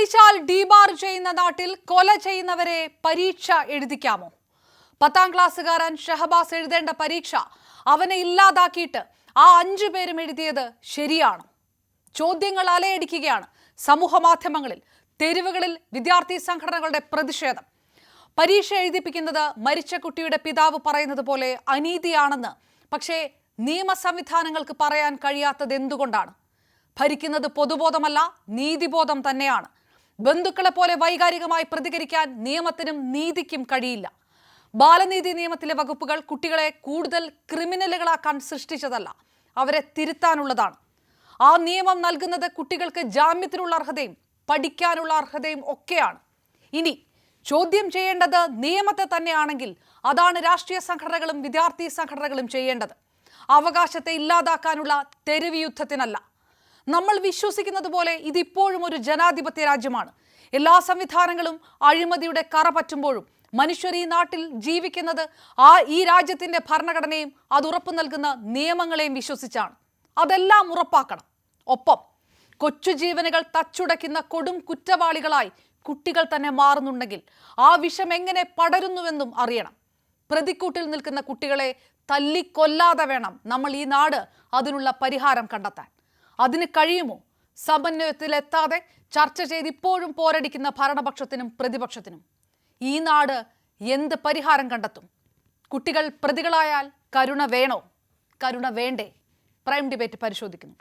പഠിച്ചാൽ ഡീബാർ ചെയ്യുന്ന നാട്ടിൽ കൊല ചെയ്യുന്നവരെ പരീക്ഷ എഴുതിക്കാമോ? 10ാം ക്ലാസ്സുകാരൻ ഷഹബാസ് എഴുതേണ്ട പരീക്ഷ അവനെ ഇല്ലാതാക്കിയിട്ട് ആ 5 പേരും എഴുതിയത് ശരിയാണ്. ചോദ്യങ്ങൾ അലയടിക്കുകയാണ് സമൂഹ മാധ്യമങ്ങളിൽ, തെരുവുകളിൽ വിദ്യാർത്ഥി സംഘടനകളുടെ പ്രതിഷേധം. പരീക്ഷ എഴുതിപ്പിക്കുന്നത് മരിച്ച കുട്ടിയുടെ പിതാവ് പറയുന്നത് പോലെ അനീതിയാണെന്ന് പക്ഷേ നിയമ സംവിധാനങ്ങൾക്ക് പറയാൻ കഴിയാത്തത് എന്തുകൊണ്ടാണ്? ഭരിക്കുന്നത് പൊതുബോധമല്ല, നീതിബോധം തന്നെയാണ്. ബന്ധുക്കളെ പോലെ വൈകാരികമായി പ്രതികരിക്കാൻ നിയമത്തിനും നീതിക്കും കഴിയില്ല. ബാലനീതി നിയമത്തിലെ വകുപ്പുകൾ കുട്ടികളെ കൂടുതൽ ക്രിമിനലുകളാക്കാൻ സൃഷ്ടിച്ചതല്ല, അവരെ തിരുത്താനുള്ളതാണ്. ആ നിയമം നൽകുന്നത് കുട്ടികൾക്ക് ജാമ്യത്തിനുള്ള അർഹതയും പഠിക്കാനുള്ള അർഹതയും ഒക്കെയാണ്. ഇനി ചോദ്യം ചെയ്യേണ്ടത് നിയമത്തെ തന്നെയാണെങ്കിൽ അതാണ് രാഷ്ട്രീയ സംഘടനകളും വിദ്യാർത്ഥി സംഘടനകളും ചെയ്യേണ്ടത്. അവകാശത്തെ ഇല്ലാതാക്കാനുള്ള തെരുവ് യുദ്ധത്തിനല്ല. നമ്മൾ വിശ്വസിക്കുന്നത് പോലെ ഇതിപ്പോഴും ഒരു ജനാധിപത്യ രാജ്യമാണ്. എല്ലാ സംവിധാനങ്ങളും അഴിമതിയുടെ കറ പറ്റുമ്പോഴും മനുഷ്യർ ഈ നാട്ടിൽ ജീവിക്കുന്നത് ഈ രാജ്യത്തിന്റെ ഭരണഘടനയും അത് ഉറപ്പു നൽകുന്ന നിയമങ്ങളെയും വിശ്വസിച്ചാണ്. അതെല്ലാം ഉറപ്പാക്കണം. ഒപ്പം കൊച്ചു ജീവനുകൾ തച്ചുടയ്ക്കുന്ന കൊടും കുറ്റവാളികളായി കുട്ടികൾ തന്നെ മാറുന്നുണ്ടെങ്കിൽ ആ വിഷം എങ്ങനെ പടരുന്നുവെന്നും അറിയണം. പ്രതിക്കൂട്ടിൽ നിൽക്കുന്ന കുട്ടികളെ തല്ലിക്കൊല്ലാതെ വേണം നമ്മൾ ഈ നാട് അതിനുള്ള പരിഹാരം കണ്ടെത്താൻ. അതിന് കഴിയുമോ? സമന്വയത്തിലെത്താതെ ചർച്ച ചെയ്ത് ഇപ്പോഴും പോരടിക്കുന്ന ഭരണപക്ഷത്തിനും പ്രതിപക്ഷത്തിനും ഈ നാട് എന്ത് പരിഹാരം കണ്ടെത്തും? കുട്ടികൾ പ്രതികളായാൽ കരുണ വേണോ? കരുണ വേണ്ടേ? പ്രൈം ഡിബേറ്റ് പരിശോധിക്കുന്നു.